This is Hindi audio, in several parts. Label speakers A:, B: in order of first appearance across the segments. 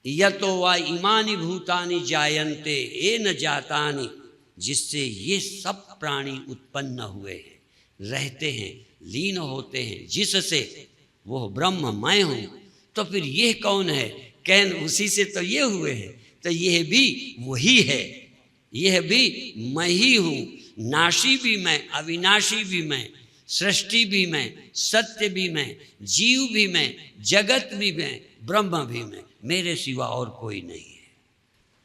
A: यतो वा इमानि भूतानि जायन्ते येन जातानि, जिससे ये सब प्राणी उत्पन्न हुए हैं, रहते हैं, लीन होते हैं, जिससे वो ब्रह्म मैं हूँ। तो फिर ये कौन है? कैन उसी से तो ये हुए हैं, तो यह भी वही है, यह भी मैं ही हूँ। नाशी भी मैं, अविनाशी भी मैं, सृष्टि भी मैं, सत्य भी मैं, जीव भी मैं, जगत भी मैं, ब्रह्म भी मैं, मेरे सिवा और कोई नहीं है।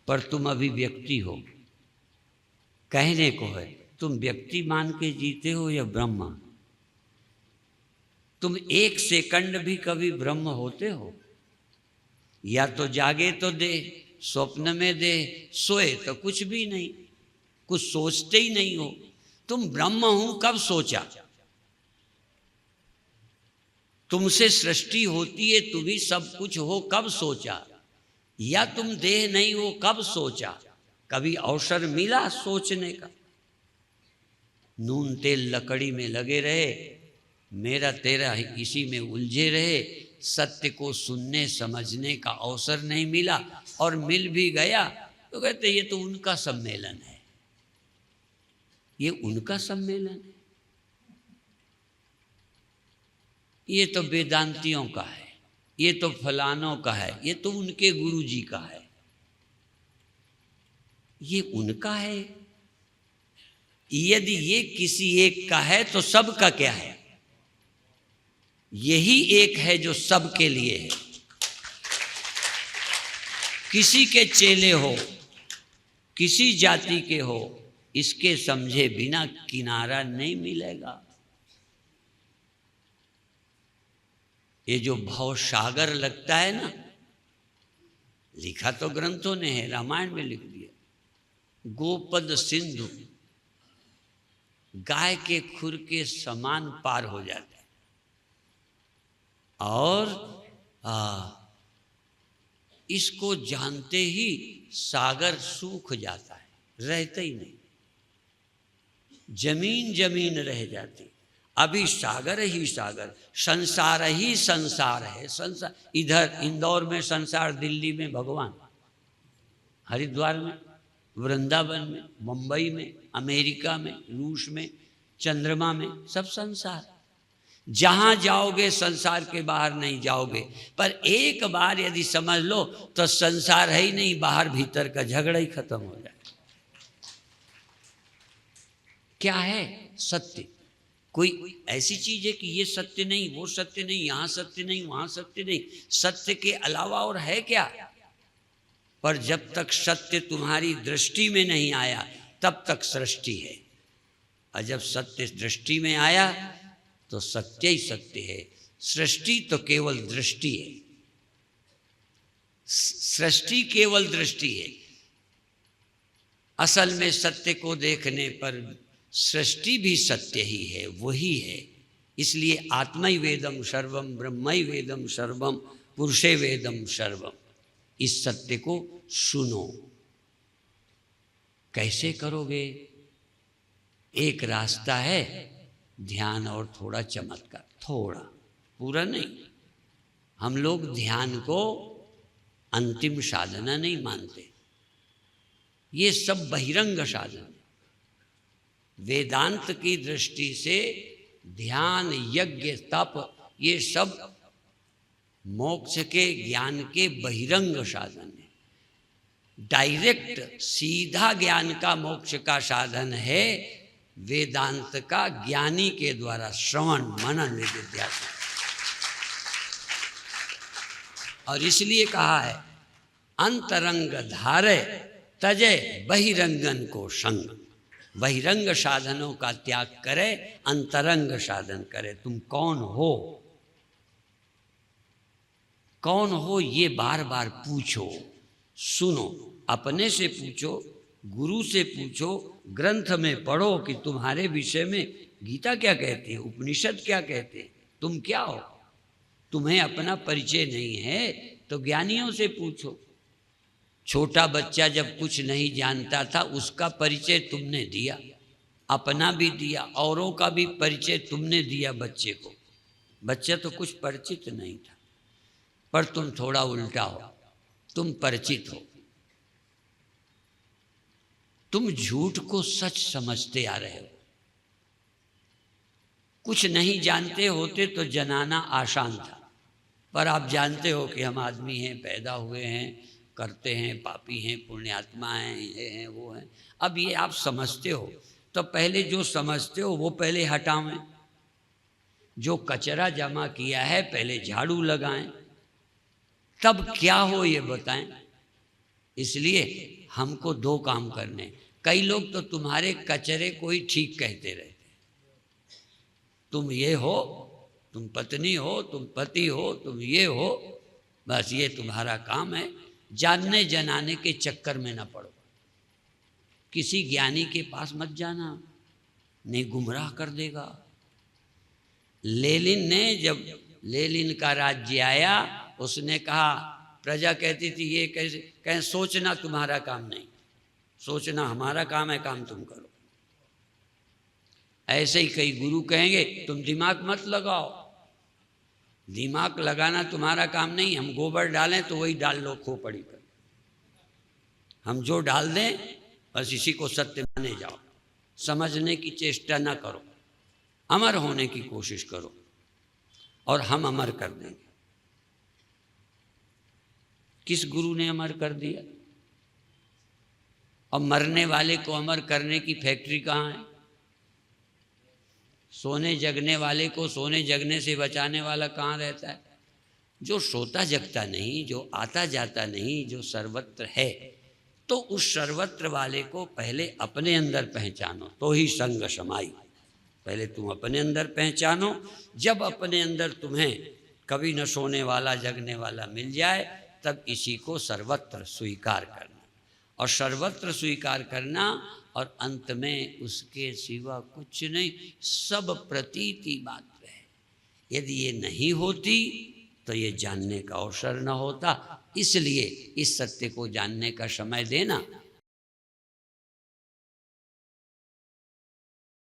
A: पर तुम अभी व्यक्ति हो, कहने को है, तुम व्यक्ति मान के जीते हो या ब्रह्म? तुम एक सेकंड भी कभी ब्रह्म होते हो? या तो जागे तो दे, स्वप्न में दे, सोए तो कुछ भी नहीं, कुछ सोचते ही नहीं हो। तुम ब्रह्म हूं कब सोचा? तुमसे सृष्टि होती है, तुम ही सब कुछ हो कब सोचा? या तुम देह नहीं हो कब सोचा? कभी अवसर मिला सोचने का? नून तेल लकड़ी में लगे रहे, मेरा तेरा इसी में उलझे रहे, सत्य को सुनने समझने का अवसर नहीं मिला, और मिल भी गया तो कहते ये तो उनका सम्मेलन है, ये उनका सम्मेलन है, ये तो वेदांतियों का है, ये तो फलानों का है, ये तो उनके गुरु जी का है। ये उनका है। यदि ये किसी एक का है तो सबका क्या है? यही एक है जो सबके लिए है। किसी के चेले हो, किसी जाति के हो, इसके समझे बिना किनारा नहीं मिलेगा। ये जो भव सागर लगता है ना, लिखा तो ग्रंथों ने है, रामायण में लिख दिया, गोपद सिंधु, गाय के खुर के समान पार हो जाता है, और इसको जानते ही सागर सूख जाता है, रहता ही नहीं, जमीन जमीन रह जाती। अभी सागर ही सागर, संसार ही संसार है। संसार इधर इंदौर में संसार, दिल्ली में भगवान, हरिद्वार में, वृंदावन में, मुंबई में, अमेरिका में, रूस में, चंद्रमा में, सब संसार। जहाँ जाओगे संसार के बाहर नहीं जाओगे। पर एक बार यदि समझ लो तो संसार है ही नहीं, बाहर भीतर का झगड़ा ही खत्म हो जाए। क्या है? सत्य। कोई ऐसी चीज है कि ये सत्य नहीं, वो सत्य नहीं, यहाँ सत्य नहीं, वहाँ सत्य नहीं। सत्य के अलावा और है क्या? पर जब तक सत्य तुम्हारी दृष्टि में नहीं आया तब तक सृष्टि है, और जब सत्य दृष्टि में आया तो सत्य ही सत्य है। सृष्टि तो केवल दृष्टि है, सृष्टि केवल दृष्टि है। असल में सत्य को देखने पर सृष्टि भी सत्य ही है, वही है। इसलिए आत्मै वेदम सर्वम, ब्रह्मै वेदम सर्वम, पुरुषे वेदम सर्वम। इस सत्य को सुनो। कैसे करोगे? एक रास्ता है, ध्यान और थोड़ा चमत्कार, थोड़ा, पूरा नहीं। हम लोग ध्यान को अंतिम साधना नहीं मानते, ये सब बहिरंग साधन। वेदांत की दृष्टि से ध्यान, यज्ञ, तप, ये सब मोक्ष के ज्ञान के बहिरंग साधन है। डायरेक्ट सीधा ज्ञान का मोक्ष का साधन है वेदांत का ज्ञानी के द्वारा श्रवण मनन निधिध्यासन। और इसलिए कहा है अंतरंग धारे तजय बहिरंगन को संग। बहिरंग साधनों का त्याग करे, अंतरंग साधन करे। तुम कौन हो? कौन हो ये बार बार पूछो, सुनो, अपने से पूछो, गुरु से पूछो, ग्रंथ में पढ़ो कि तुम्हारे विषय में गीता क्या कहती है, उपनिषद क्या कहते हैं, तुम क्या हो। तुम्हें अपना परिचय नहीं है तो ज्ञानियों से पूछो। छोटा बच्चा जब कुछ नहीं जानता था उसका परिचय तुमने दिया, अपना भी दिया, औरों का भी परिचय तुमने दिया बच्चे को। बच्चा तो कुछ परिचित नहीं था, पर तुम थोड़ा उल्टा हो। तुम परिचित हो, तुम झूठ को सच समझते आ रहे हो। कुछ नहीं जानते होते तो जनाना आसान था, पर आप जानते हो कि हम आदमी हैं, पैदा हुए हैं, करते हैं, पापी हैं, पुण्यात्मा हैं, ये हैं, वो हैं। अब ये आप समझते हो, तो पहले जो समझते हो वो पहले हटावें, जो कचरा जमा किया है पहले झाड़ू लगाएं, तब क्या हो ये बताएं। इसलिए हमको दो काम करने। कई लोग तो तुम्हारे कचरे को ही ठीक कहते रहते, तुम ये हो, तुम पत्नी हो, तुम पति हो, तुम ये हो, बस ये तुम्हारा काम है। जानने जनाने के चक्कर में ना पड़ो, किसी ज्ञानी के पास मत जाना, नहीं गुमराह कर देगा। लेनिन ने, जब लेनिन का राज्य आया, उसने कहा, प्रजा कहती थी ये कैसे, कहें सोचना तुम्हारा काम नहीं, सोचना हमारा काम है, काम तुम करो। ऐसे ही कई गुरु कहेंगे तुम दिमाग मत लगाओ, दिमाग लगाना तुम्हारा काम नहीं, हम गोबर डालें तो वही डाल लो खोपड़ी पर, हम जो डाल दें बस इसी को सत्य माने जाओ, समझने की चेष्टा ना करो, अमर होने की कोशिश करो और हम अमर कर देंगे। किस गुरु ने अमर कर दिया? और मरने वाले को अमर करने की फैक्ट्री कहाँ है? सोने जगने वाले को सोने जगने से बचाने वाला कहाँ रहता है? जो सोता जगता नहीं, जो आता जाता नहीं, जो सर्वत्र है, तो उस सर्वत्र वाले को पहले अपने अंदर पहचानो तो ही संग समाई। पहले तुम अपने अंदर पहचानो, जब अपने अंदर तुम्हें कभी न सोने वाला जगने वाला मिल जाए, तब इसी को सर्वत्र स्वीकार करना, और सर्वत्र स्वीकार करना, और अंत में उसके सिवा कुछ नहीं, सब प्रतीति मात्र है। यदि ये नहीं होती तो ये जानने का अवसर न होता। इसलिए इस सत्य को जानने का समय देना